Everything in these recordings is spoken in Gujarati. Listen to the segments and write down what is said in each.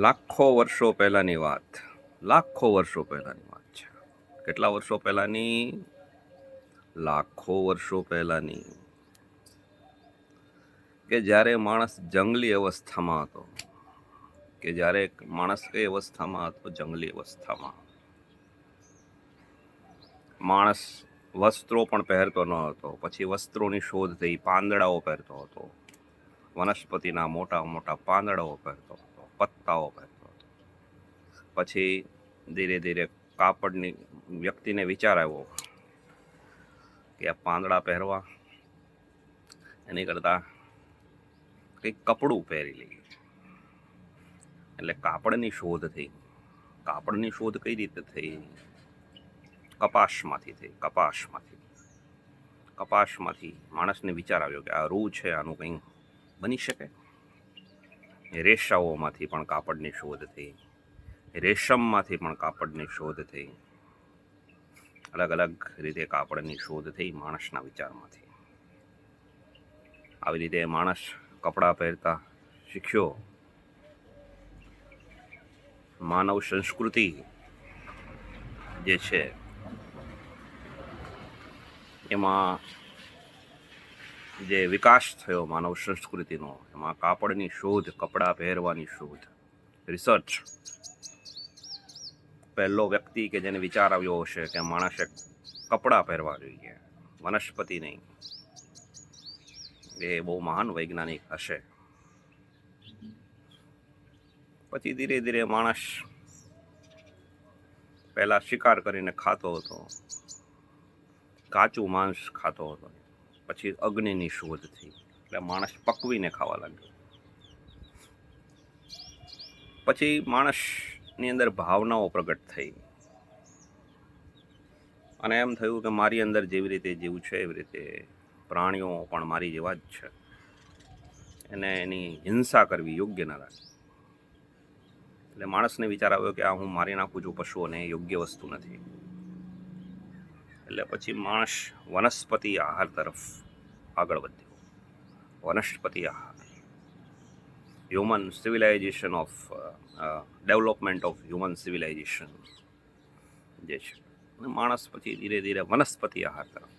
લાખો વર્ષો પહેલાંની વાત. લાખો વર્ષો પહેલાંની વાત છે. કેટલા વર્ષો પહેલાંની? લાખો વર્ષો પહેલાંની. કે જ્યારે માણસ જંગલી અવસ્થામાં હતો. કે જ્યારે માણસ કઈ અવસ્થામાં હતો? જંગલી અવસ્થામાં. માણસ વસ્ત્રો પણ પહેરતો ન હતો. પછી વસ્ત્રોની શોધ થઈ. પાંદડાઓ પહેરતો હતો. વનસ્પતિના મોટા મોટા પાંદડાઓ પહેરતો હતો. પત્તાઓ પહેરતો હતો. પછી ધીરે ધીરે કાપડની વ્યક્તિને વિચાર આવ્યો કે આ પાંદડા પહેરવા એની કરતાં કંઈક કપડું પહેરી લઈએ. એટલે કાપડની શોધ થઈ. કાપડની શોધ કઈ રીતે થઈ? કપાસમાંથી થઈ. કપાસમાંથી માણસને વિચાર આવ્યો કે આ રૂ છે, આનું કંઈ બની શકે. રેશાઓમાંથી પણ કાપડની શોધ થઈ. રેશમમાંથી પણ કાપડની શોધ થઈ. અલગ અલગ રીતે કાપડની શોધ થઈ માણસના વિચારમાંથી. આવી રીતે માણસ કપડાં પહેરતા શીખ્યો. માનવ સંસ્કૃતિ જે છે એમાં જે વિકાસ થયો માનવ સંસ્કૃતિનો, એમાં કાપડની શોધ, કપડાં પહેરવાની શોધ, રિસર્ચ. પહેલો વ્યક્તિ કે જેને વિચાર આવ્યો હશે કે માણસે કપડાં પહેરવા જોઈએ, વનસ્પતિ નહીં, એ બહુ મહાન વૈજ્ઞાનિક હશે. પછી ધીરે ધીરે માણસ પહેલા શિકાર કરીને ખાતો હતો, કાચું માંસ ખાતો હતો. પછી અગ્નિની શોધ થઈ એટલે માણસ પકવીને ખાવા લાગ્યો. પછી માણસની અંદર ભાવનાઓ પ્રગટ થઈ અને એમ થયું કે મારી અંદર જેવી રીતે જીવ છે એવી રીતે પ્રાણીઓ પણ મારી જેવા જ છે. એને એની હિંસા કરવી યોગ્ય ન લાગે. એટલે માણસને વિચાર આવ્યો કે આ હું મારી નાખું છું પશુઓને, એ યોગ્ય વસ્તુ નથી. એટલે પછી માણસ વનસ્પતિ આહાર તરફ આગળ વધ્યો. વનસ્પતિ આહાર, human civilisation of development of human civilisation જે છે. માણસ પછી ધીરે ધીરે વનસ્પતિ આહાર તરફ.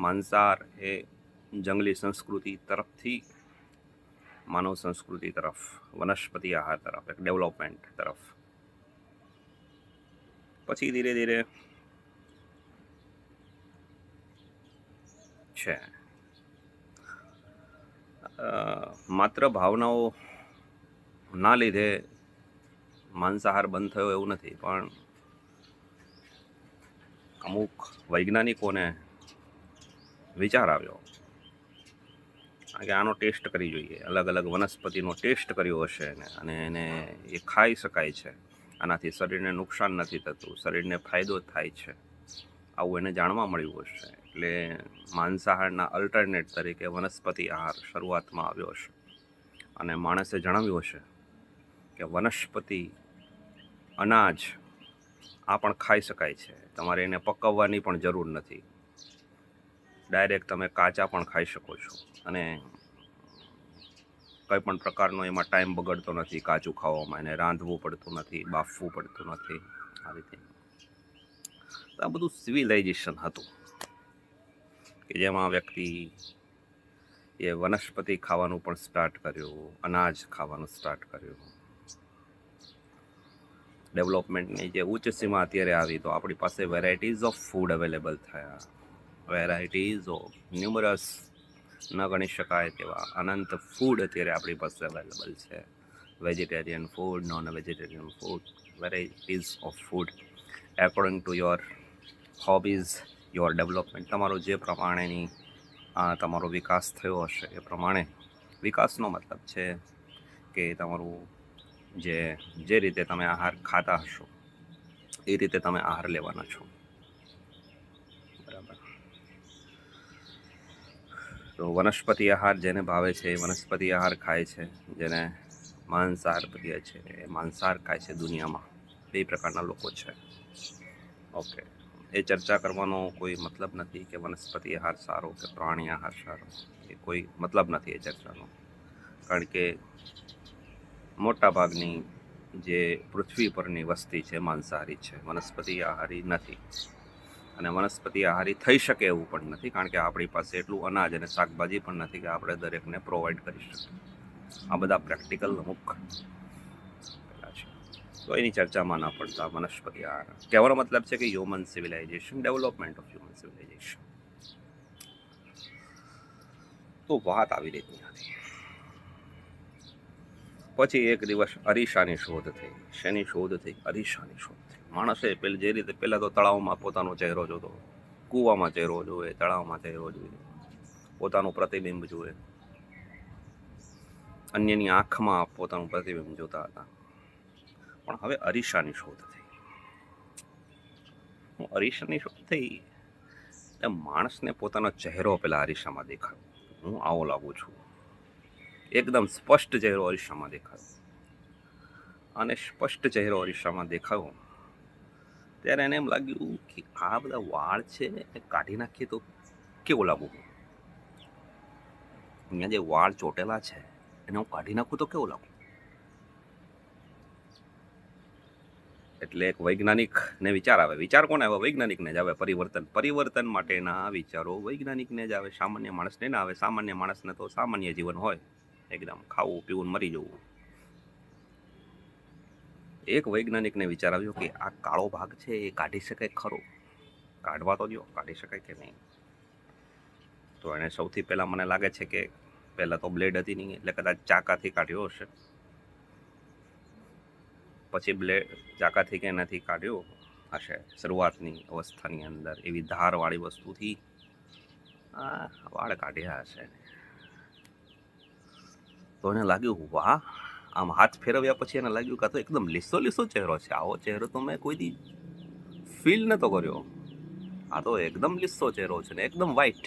માંસાહાર એ જંગલી સંસ્કૃતિ તરફથી માનવ સંસ્કૃતિ તરફ, વનસ્પતિ આહાર તરફ, એક ડેવલપમેન્ટ તરફ. પછી ધીરે ધીરે છે માત્ર ભાવનાઓ ના લીધે માંસાહાર બંધ થયો એવું નથી, પણ અમુક વૈજ્ઞાનિકોને વિચાર આવ્યો કે આનો ટેસ્ટ કરી જોઈએ. અલગ અલગ વનસ્પતિનો ટેસ્ટ કર્યો હશે અને એને એ ખાઈ શકાય છે, આનાથી શરીરને નુકસાન નથી થતું, શરીરને ફાયદો થાય છે, આવું એને જાણવા મળ્યું હશે. એટલે માંસાહારના અલ્ટરનેટ તરીકે વનસ્પતિ આહાર શરૂઆતમાં આવ્યો હશે. અને માણસે જણાવ્યું હશે કે વનસ્પતિ અનાજ આ પણ ખાઈ શકાય છે, તમારે એને પકવવાની પણ જરૂર નથી, ડાયરેક્ટ તમે કાચા પણ ખાઈ શકો છો. અને કંઈ પણ પ્રકારનો એમાં ટાઈમ બગડતો નથી કાચું ખાવામાં. એને રાંધવું પડતું નથી, બાફવું પડતું નથી. આ રીતે આ બધું સિવિલાઇઝેશન હતું કે જેમાં વ્યક્તિ એ વનસ્પતિ ખાવાનું પણ સ્ટાર્ટ કર્યું, અનાજ ખાવાનું સ્ટાર્ટ કર્યું. ડેવલપમેન્ટની જે ઉચ્ચ સીમા અત્યારે આવી તો આપણી પાસે વેરાયટીઝ ઓફ ફૂડ અવેલેબલ થયા. વેરાયટીઝ ઓફ ન્યુમરસ, ન ગણી શકાય તેવા અનંત ફૂડ અત્યારે આપણી પાસે અવેલેબલ છે. Vegetarian food, non vegetarian food, varieties of food according to your hobbies, your development. તમારો જે પ્રમાણેની તમારો વિકાસ થયો હશે એ પ્રમાણે. વિકાસનો મતલબ છે કે તમારું જે રીતે તમે આહાર ખાતા હશો એ રીતે તમે આહાર લેવાના છો. બરાબર. તો વનસ્પતિ આહાર જેને ભાવે છે એ વનસ્પતિ આહાર ખાય છે, જેને માંસાહાર પ્રિય છે એ માંસાહાર ખાય છે. દુનિયામાં બે પ્રકારના લોકો છે. ઓકે, એ ચર્ચા કરવાનો કોઈ મતલબ નથી કે વનસ્પતિ આહાર સારો કે પ્રાણી આહાર સારો, એ કોઈ મતલબ નથી એ ચર્ચાનો. કારણ કે મોટા ભાગની જે પૃથ્વી પરની વસ્તી છે માંસાહારી છે, વનસ્પતિ આહારી નથી. અને વનસ્પતિ આહારી થઈ શકે એવું પણ નથી, કારણ કે આપણી પાસે એટલું અનાજ અને શાકભાજી પણ નથી કે આપણે દરેકને પ્રોવાઈડ કરી શકીએ. આ બધા પ્રેક્ટિકલ અમુક પેલા છે, તો એની ચર્ચામાં ના પડતા વનસ્પતિ આહાર. કહેવાનો મતલબ છે કે human civilisation, development of human civilisation. તો વાત આવી રીતની હતી. પછી એક દિવસ અરીસાની શોધ થઈ. શેની શોધ થઈ? અરીસાની શોધ થઈ. માણસે જે રીતે પહેલાં તો તળાવમાં પોતાનો ચહેરો જોતો, કૂવામાં ચહેરો જોવે, તળાવમાં ચહેરો જોઈએ, પોતાનું પ્રતિબિંબ જુએ, અન્યની આંખમાં પોતાનું પ્રતિબિંબ જોતા હતા. પણ હવે અરીસાની શોધ થઈ. અરીસાની શોધ થઈ એટલે માણસને પોતાનો ચહેરો પેલા અરીસામાં દેખાયો. હું આવો લાગુ છું, એકદમ સ્પષ્ટ ચહેરો અરીસામાં દેખાયો. અને સ્પષ્ટ ચહેરો અરીસામાં દેખાયો ત્યારે એને એમ લાગ્યું કે આ બધા વાળ છે એ કાઢી નાખીએ તો કેવું લાગુ. અહીંયા જે વાળ ચોટેલા છે એને હું કાઢી નાખું તો કેવું લાગુ. એટલે એક વૈજ્ઞાનિકને વિચાર આવે. વિચાર કોને આવે? વૈજ્ઞાનિકને જ આવે. પરિવર્તન માટેના વિચારો વૈજ્ઞાનિકને જ આવે, સામાન્ય માણસને ના આવે. સામાન્ય માણસને તો સામાન્ય જીવન હોય, એકદમ ખાવું પીવું મરી જવું. એક વૈજ્ઞાનિકને વિચાર આવ્યો કે આ કાળો ભાગ છે એ કાઢી શકાય ખરો? કાઢવા તો જો, કાઢી શકાય કે નહીં. તો એણે સૌથી પહેલાં મને લાગે છે કે પહેલાં તો બ્લેડ હતી નહીં, એટલે કદાચ ચાકાથી કાઢ્યો હશે. પછી ચાકાથી કે એનાથી કાઢ્યો હશે શરૂઆતની અવસ્થાની અંદર, એવી ધારવાળી વસ્તુથી વાળ કાઢ્યા હશે. તો એને લાગ્યું વાહ, આમ હાથ ફેરવ્યા પછી એને લાગ્યું કે તો એકદમ લીસો લીસો ચહેરો છે. આવો ચહેરો તો મેં કોઈ દી ફીલ નતો કર્યો. આ તો એકદમ લીસો ચહેરો છે ને એકદમ વ્હાઈટ.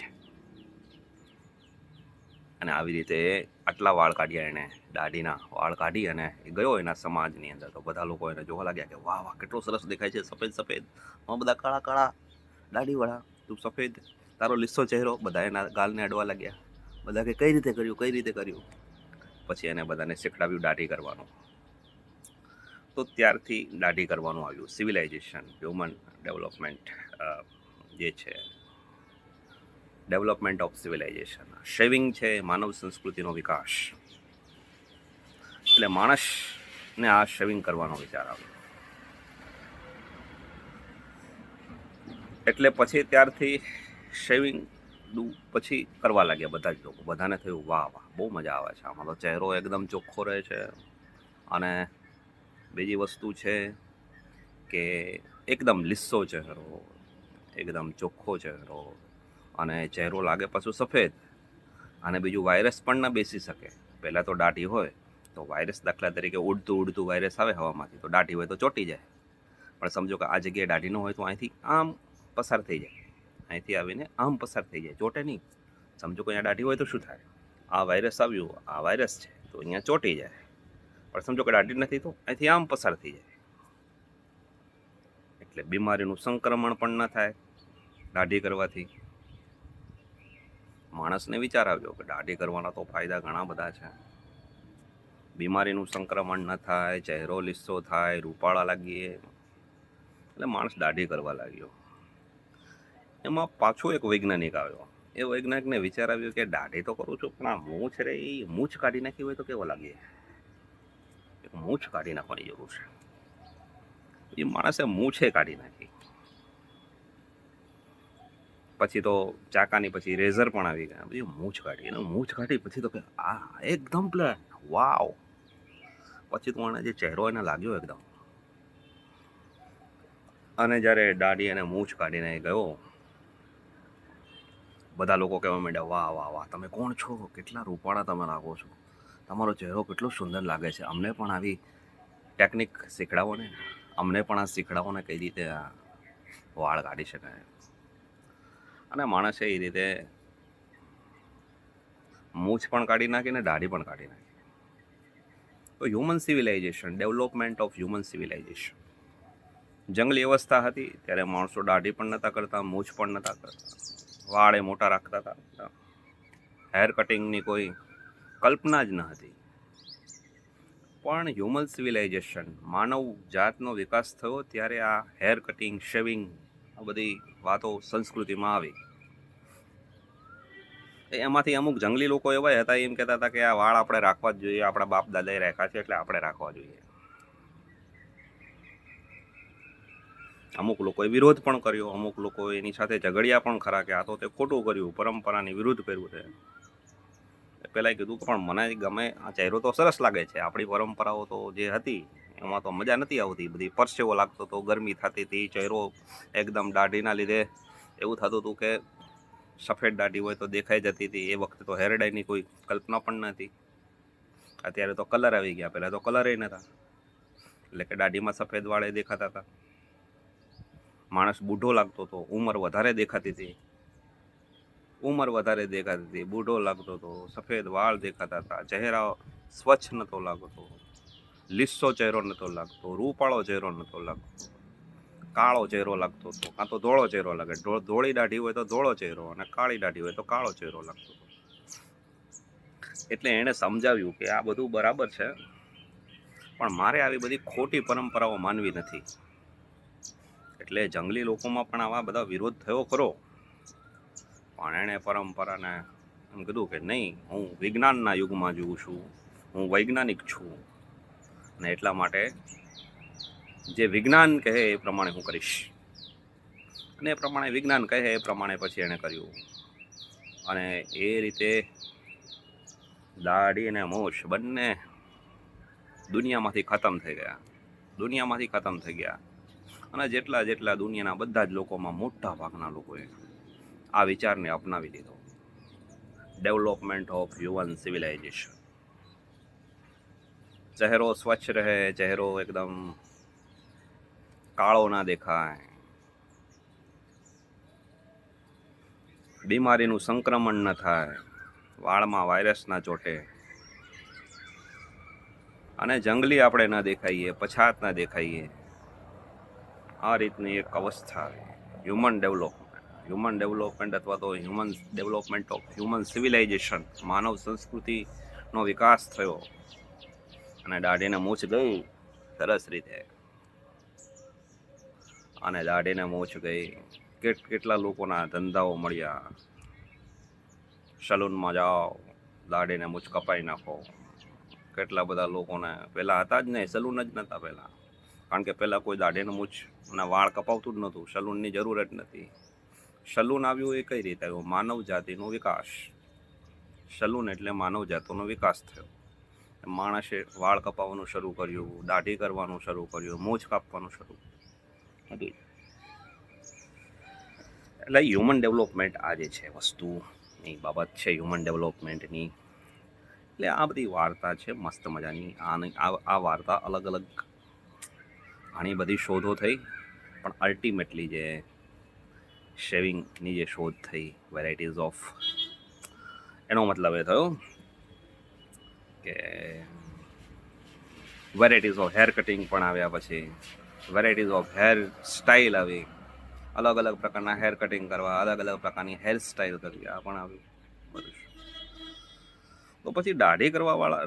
અને આવી રીતે આટલા વાળ કાઢ્યા એણે, દાઢીના વાળ કાઢી અને એ ગયો એના સમાજની અંદર. તો બધા લોકો એને જોવા લાગ્યા કે વાહ વાહ કેટલો સરસ દેખાય છે, સફેદ સફેદ, બધા કાળા કાળા દાઢીવાળા, તું સફેદ, તારો લીસો ચહેરો. બધા એના ગાલને અડવા લાગ્યા. બધા કે કઈ રીતે કર્યું, કઈ રીતે કર્યું. પછી એને બધાને શીખડાવ્યું દાઢી કરવાનું. તો ત્યારથી દાઢી કરવાનું આવ્યું. સિવિલાઇઝેશન, હ્યુમન ડેવલપમેન્ટ જે છે, ડેવલપમેન્ટ ઓફ સિવિલાઇઝેશન. શેવિંગ છે માનવ સંસ્કૃતિનો વિકાસ. એટલે માણસને આ શેવિંગ કરવાનો વિચાર આવ્યો. એટલે પછી ત્યારથી શેવિંગ પછી કરવા લાગ્યા બધા જ લોકો. બધાને થયું વાહ વાહ બહુ મજા આવે છે આમાં, તો ચહેરો એકદમ ચોખ્ખો રહે છે. અને બીજી વસ્તુ છે કે એકદમ લીસો ચહેરો, એકદમ ચોખ્ખો ચહેરો, અને ચહેરો લાગે પાછું સફેદ. અને બીજું વાયરસ પણ ના બેસી શકે. પહેલાં તો દાઢી હોય તો વાયરસ, દાખલા તરીકે ઉડતું વાયરસ આવે હવામાંથી, તો દાઢી હોય તો ચોંટી જાય. પણ સમજો કે આ જગ્યાએ દાઢી ન હોય તો અહીંથી આમ પસાર થઈ જાય, અહીંથી આવીને આમ પસાર થઈ જાય, ચોંટે નહીં. સમજો કે અહીંયા દાઢી હોય તો શું થાય? આ વાયરસ આવ્યું, આ વાયરસ છે તો અહીંયા ચોંટી જાય. પણ સમજો કે દાઢી નથી તો અહીંથી આમ પસાર થઈ જાય. એટલે બીમારીનું સંક્રમણ પણ ન થાય દાઢી કરવાથી. માણસને વિચાર આવ્યો કે દાઢી કરવાના તો ફાયદા ઘણા બધા છે. બીમારીનું સંક્રમણ ન થાય, ચહેરો લીસો થાય, રૂપાળા લાગીએ. એટલે માણસ દાઢી કરવા લાગ્યો. એમાં પાછો એક વૈજ્ઞાનિક આવ્યો. એ વૈજ્ઞાનિકને વિચાર આવ્યો કે દાઢી તો કરું છું પણ આ મૂછ રે, એ મૂછ કાઢી નાખી હોય તો કેવો લાગે. મૂછ કાઢી નાખવાની જરૂર છે. એ માણસે મૂછે કાઢી નાખી. પછી તો ચાકાની પછી રેઝર પણ આવી ગયા. પછી મૂછ કાઢી, અને મૂછ કાઢી પછી તો કે આ એકદમ પ્લેન, વાવ. પછી તો એને જે ચહેરો એને લાગ્યો એકદમ. અને જ્યારે દાઢી અને મૂછ કાઢીને ગયો, બધા લોકો કહેવા માંડ્યા વાહ વાહ વાહ, તમે કોણ છો, કેટલા રૂપાળા તમે લાગો છો, તમારો ચહેરો કેટલો સુંદર લાગે છે, અમને પણ આવી ટેકનિક શીખડાવો ને, અમને પણ આ શીખડાવો ને કઈ રીતે આ વાળ કાઢી શકાય. અને માણસે એ રીતે મૂછ પણ કાઢી નાખી ને દાઢી પણ કાઢી નાખી. તો human civilisation, development of human civilisation. જંગલી અવસ્થા હતી ત્યારે માણસો દાઢી પણ નહોતા કરતા, મૂછ પણ નહોતા કરતા, વાળ એ મોટા રાખતા હતા. હેર કટિંગની કોઈ કલ્પના જ ન હતી. પણ હ્યુમન સિવિલાઇઝેશન માનવ જાતનો વિકાસ થયો ત્યારે આ હેર કટિંગ શેવિંગ આ બધી વાતો સંસ્કૃતિમાં આવી. એમાંથી અમુક જંગલી લોકો એવા હતા એમ કહેતા હતા કે આ વાળ આપણે રાખવા જ જોઈએ, આપણા બાપ દાદાએ રાખ્યા છે એટલે આપણે રાખવા જોઈએ. અમુક લોકોએ વિરોધ પણ કર્યો, અમુક લોકો એની સાથે ઝઘડ્યા પણ ખરા કે આ તો તે ખોટું કર્યું, પરંપરાની વિરુદ્ધ કર્યું છે. પહેલાં કીધું કે પણ મને ગમે, આ ચહેરો તો સરસ લાગે છે, આપણી પરંપરાઓ તો જે હતી એમાં તો મજા નથી આવતી, બધી પરસેવો લાગતો હતો, ગરમી થતી હતી, ચહેરો એકદમ દાઢીના લીધે એવું થતું હતું કે સફેદ દાઢી હોય તો દેખાઈ જતી હતી. એ વખતે તો હેર ડાયની કોઈ કલ્પના પણ નથી. અત્યારે તો કલર આવી ગયા, પહેલાં તો કલરે નહોતા, એટલે કે દાઢીમાં સફેદ વાળે દેખાતા હતા. માણસ બૂઢો લાગતો હતો, ઉંમર વધારે દેખાતી હતી, બૂઢો લાગતો હતો, સફેદ વાળ દેખાતા હતા, ચહેરા સ્વચ્છ નહોતો લાગતો, લીસો ચહેરો નહોતો લાગતો, રૂપાળો ચહેરો નહોતો લાગતો, કાળો ચહેરો લાગતો હતો, કાં તો ધોળો ચહેરો લાગે. ધોળી દાઢી હોય તો ધોળો ચહેરો અને કાળી દાઢી હોય તો કાળો ચહેરો લાગતો હતો. એટલે એણે સમજાવ્યું કે આ બધું બરાબર છે, પણ મારે આવી બધી ખોટી પરંપરાઓ માનવી નથી. એટલે જંગલી લોકોમાં પણ આવા બધા વિરોધ થયો ખરો, પણ એણે પરંપરાને એમ કીધું કે નહીં, હું વિજ્ઞાનના યુગમાં જીવું છું, હું વૈજ્ઞાનિક છું, અને એટલા માટે જે વિજ્ઞાન કહે એ પ્રમાણે હું કરીશ. અને એ પ્રમાણે વિજ્ઞાન કહે એ પ્રમાણે પછી એણે કર્યું. અને એ રીતે દાઢી અને મૂછ બંને દુનિયામાંથી ખતમ થઈ ગયા. અને જેટલા દુનિયાના બધા જ લોકોમાં મોટા ભાગના લોકોએ આ વિચારને અપનાવી લીધો. Development of human civilisation. ચહેરો સ્વચ્છ રહે, ચહેરો એકદમ કાળો ના દેખાય, બીમારીનું સંક્રમણ ન થાય, વાળમાં વાયરસ ના ચોટે, અને જંગલી આપણે ન દેખાઈએ, પછાત ન દેખાઈએ. આ રીતની એક અવસ્થા હ્યુમન ડેવલપમેન્ટ અથવા તો ડેવલપમેન્ટ ઓફ હ્યુમન સિવિલાઇઝેશન, માનવ સંસ્કૃતિનો વિકાસ થયો. અને દાઢીને મૂછ ગઈ સરસ રીતે, અને દાઢીને મૂછ ગઈ. કેટલા લોકોના ધંધાઓ મળ્યા. સલૂનમાં જાઓ, દાઢીને મૂછ કપાઈ નાખો. કેટલા બધા લોકોને પહેલાં હતા જ નહીં, સલૂન જ નહોતા પહેલાં, કારણ કે પહેલાં કોઈ દાઢીને મૂછ અને વાળ કપાવતું જ નહોતું, સલૂનની જરૂર જ નથી. સલૂન આવ્યું એ કઈ રીતે આવ્યું? માનવ જાતિનો વિકાસ. સલૂન એટલે માનવ જાતિનો વિકાસ થયો. માણસે વાળ કપાવવાનું શરૂ કર્યું, દાઢી કરવાનું શરૂ કર્યું, મૂછ કાપવાનું શરૂ કર્યું. એટલે હ્યુમન ડેવલપમેન્ટ આ જે છે વસ્તુની બાબત છે હ્યુમન ડેવલપમેન્ટની. એટલે આ બધી વાર્તા છે મસ્ત મજાની. આ વાર્તા અલગ અલગ ઘણી બધી શોધો થઈ, પણ અલ્ટિમેટલી જે શેવિંગની જે શોધ થઈ, વેરાયટીઝ ઓફ, એનો મતલબ એ થયો કે વેરાયટીઝ ઓફ હેર કટિંગ પણ આવ્યા, પછી વેરાયટીઝ ઓફ હેર સ્ટાઇલ આવી, અલગ અલગ પ્રકારના હેર કટિંગ કરવા, અલગ અલગ પ્રકારની હેર સ્ટાઇલ કરવી, આ પણ આવ્યું બધું. તો પછી દાઢી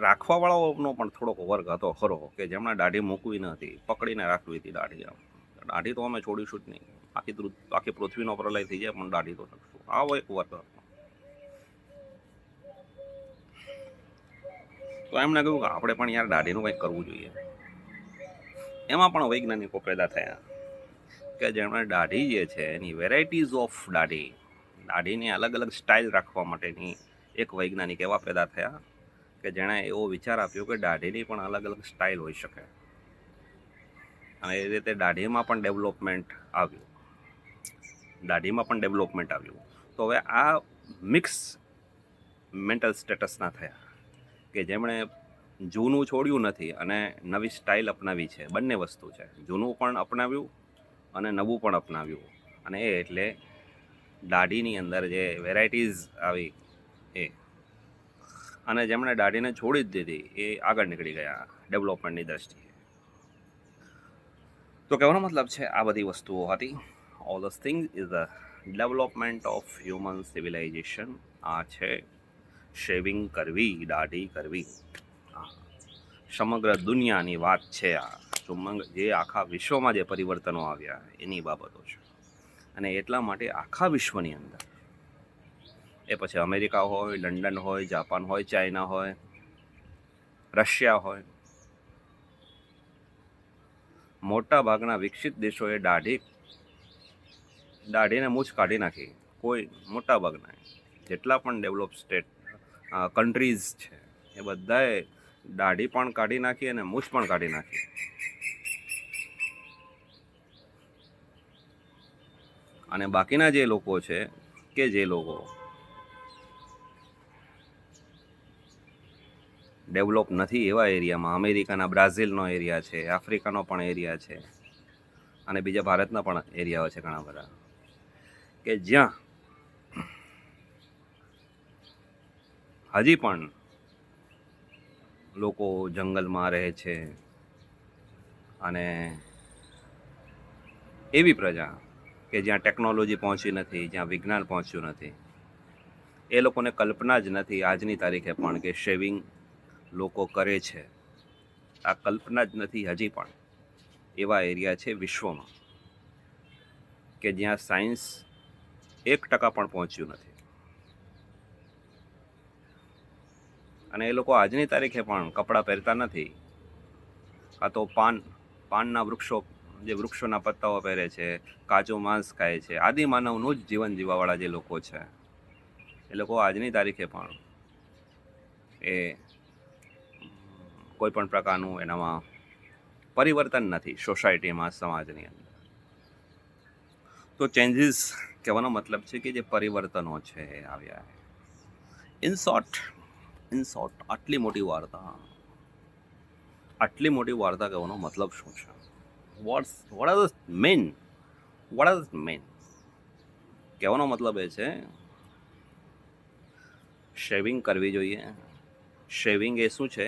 રાખવાવાળાઓનો પણ થોડોક વર્ગ હતો ખરો, કે જેમણે દાઢી મૂકવી ન હતી, પકડીને રાખવી હતી દાઢી. દાઢી તો અમે છોડીશું જ નહીં, આખી પૃથ્વીનો પ્રલય થઈ જાય પણ દાઢી તો રાખશું, આવો એક વર્ગ હતો. તો એમને કહ્યું કે આપણે પણ યાર દાઢીનું કંઈક કરવું જોઈએ. એમાં પણ વૈજ્ઞાનિકો પેદા થયા કે જેમણે દાઢી જે છે એની વેરાયટીઝ ઓફ દાઢીની અલગ અલગ સ્ટાઇલ રાખવા માટેની એક વૈજ્ઞાનિક એવા પેદા થયા કે જેણે એવો વિચાર આપ્યો કે દાઢીની પણ અલગ અલગ સ્ટાઇલ હોઈ શકે. અને એ રીતે દાઢીમાં પણ ડેવલપમેન્ટ આવ્યું. તો હવે આ મિક્સ મેન્ટલ સ્ટેટસના થયા કે જેમણે જૂનું છોડ્યું નથી અને નવી સ્ટાઇલ અપનાવી છે. બંને વસ્તુ છે, જૂનું પણ અપનાવ્યું અને નવું પણ અપનાવ્યું. અને એ એટલે દાઢીની અંદર જે વેરાયટીઝ આવી એ. અને જેમણે દાઢીને છોડી જ દીધી એ આગળ નીકળી ગયા ડેવલપમેન્ટની દ્રષ્ટિએ. તો કહેવાનો મતલબ છે આ બધી વસ્તુઓ હતી. All those things is the development of human civilisation. આ છે શેવિંગ કરવી, દાઢી કરવી. સમગ્ર દુનિયાની વાત છે આ. જે આખા વિશ્વમાં જે પરિવર્તનો આવ્યા એની બાબતો છે. અને એટલા માટે આખા વિશ્વની અંદર, એ પછી અમેરિકા હોય, લંડન હોય, જાપાન હોય, ચાઇના હોય, રશિયા હોય, મોટા ભાગના વિકસિત દેશોએ દાઢીને મૂછ કાઢી નાખી. કોઈ મોટા ભાગના જેટલા પણ ડેવલપ કન્ટ્રીઝ છે એ બધાએ દાઢી પણ કાઢી નાખી અને મૂછ પણ કાઢી નાખી. અને બાકીના જે લોકો છે કે જે લોકો ડેવલપ નથી એવા એરિયામાં, અમેરિકાના બ્રાઝિલનો એરિયા છે, આફ્રિકાનો પણ એરિયા છે, અને બીજા ભારતના પણ એરિયાઓ છે ઘણા બધા, કે જ્યાં હજી પણ લોકો જંગલમાં રહે છે. અને એવી પ્રજા કે જ્યાં ટેકનોલોજી પહોંચી નથી, જ્યાં વિજ્ઞાન પહોંચ્યું નથી, એ લોકોને કલ્પના જ નથી આજની તારીખે પણ કે શેવિંગ લોકો કરે છે. આ કલ્પના જ નથી હજી પણ. એવા એરિયા છે વિશ્વમાં કે જ્યાં સાયન્સ 1% પણ પહોંચ્યું નથી. અને એ લોકો આજની તારીખે પણ કપડાં પહેરતા નથી. આ તો પાનના વૃક્ષોના પત્તાઓ પહેરે છે, કાચું માંસ ખાય છે. આદિમાનવનું જ જીવન જીવવાવાળા જે લોકો છે એ લોકો આજની તારીખે પણ એ કોઈ પણ પ્રકારનું એનામાં પરિવર્તન નથી સોસાયટીમાં, સમાજની અંદર. તો ચેન્જીસ કહેવાનો મતલબ છે કે જે પરિવર્તનો છે એ આવ્યા. ઇન શોર્ટ આટલી મોટી વાર્તા કહેવાનો મતલબ શું છે? વોટ આર ધ મેન કહેવાનો મતલબ એ છે, શેવિંગ કરવી જોઈએ. શેવિંગ એ શું છે?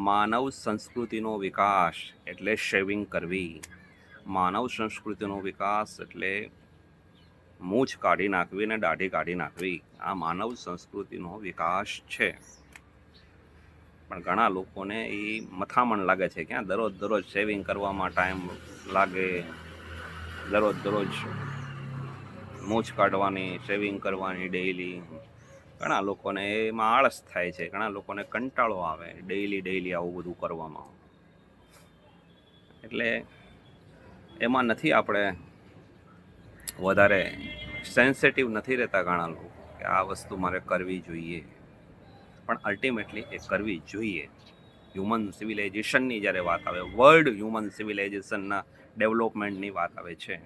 માનવ સંસ્કૃતિનો વિકાસ એટલે શેવિંગ કરવી. માનવ સંસ્કૃતિનો વિકાસ એટલે મૂછ કાઢી નાખવી અને દાઢી કાઢી નાખવી. આ માનવ સંસ્કૃતિનો વિકાસ છે. પણ ઘણા લોકોને એ મથામણ લાગે છે. ક્યાં દરરોજ શેવિંગ કરવામાં ટાઈમ લાગે, દરરોજ મૂછ કાઢવાની, શેવિંગ કરવાની ડેઈલી. ઘણા લોકોને એમાં આળસ થાય છે, ઘણા લોકોને કંટાળો આવે ડેઈલી આવું બધું કરવામાં. એટલે એમાં નથી, આપણે વધારે સેન્સિટિવ નથી રહેતા ઘણા લોકો કે આ વસ્તુ મારે કરવી જોઈએ. પણ અલ્ટિમેટલી એ કરવી જોઈએ. હ્યુમન સિવિલાઇઝેશનની જ્યારે વાત આવે, વર્લ્ડ હ્યુમન સિવિલાઇઝેશનના ડેવલપમેન્ટની વાત આવે છે,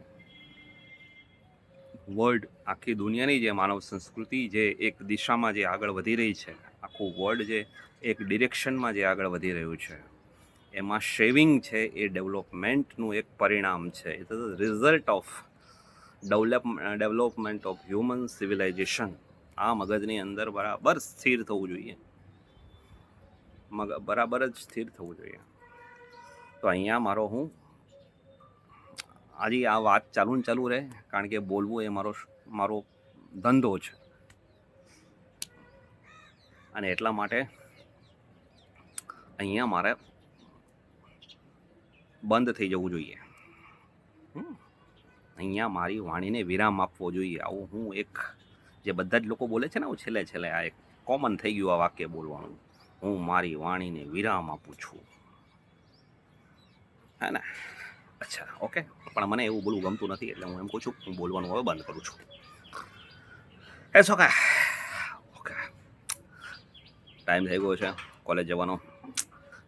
વર્લ્ડ આખી દુનિયાની જે માનવ સંસ્કૃતિ જે એક દિશામાં જે આગળ વધી રહી છે, આખું વર્લ્ડ જે એક ડિરેક્શનમાં જે આગળ વધી રહ્યું છે, એમાં શેવિંગ છે એ ડેવલપમેન્ટનું એક પરિણામ છે. It is the result of development of human civilisation. આ મગજની અંદર બરાબર સ્થિર થવું જોઈએ, બરાબર જ સ્થિર થવું જોઈએ. તો અહીંયા આજે આ વાત ચાલુ રહે, કારણ કે બોલવું એ મારો ધંધો છે. અને એટલા માટે અહીંયા મારે બંધ થઈ જવું જોઈએ. અહીંયા મારી વાણીને વિરામ આપવો જોઈએ. આવું હું જે બધા જ લોકો બોલે છે ને, હું છેલ્લે આ એક કોમન થઈ ગયું આ વાક્ય બોલવાનું. હું મારી વાણીને વિરામ આપું છું, હે ને? અચ્છા, ઓકે. પણ મને એવું બોલવું ગમતું નથી, એટલે હું એમ કહું છું હું બોલવાનું હવે બંધ કરું છું. S okay. ટાઈમ થઈ ગયો છે કોલેજ જવાનો.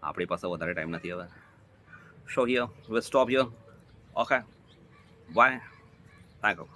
આપણી પાસે વધારે ટાઈમ નથી હવે. So here we stop here. Okay, bye. Thank you.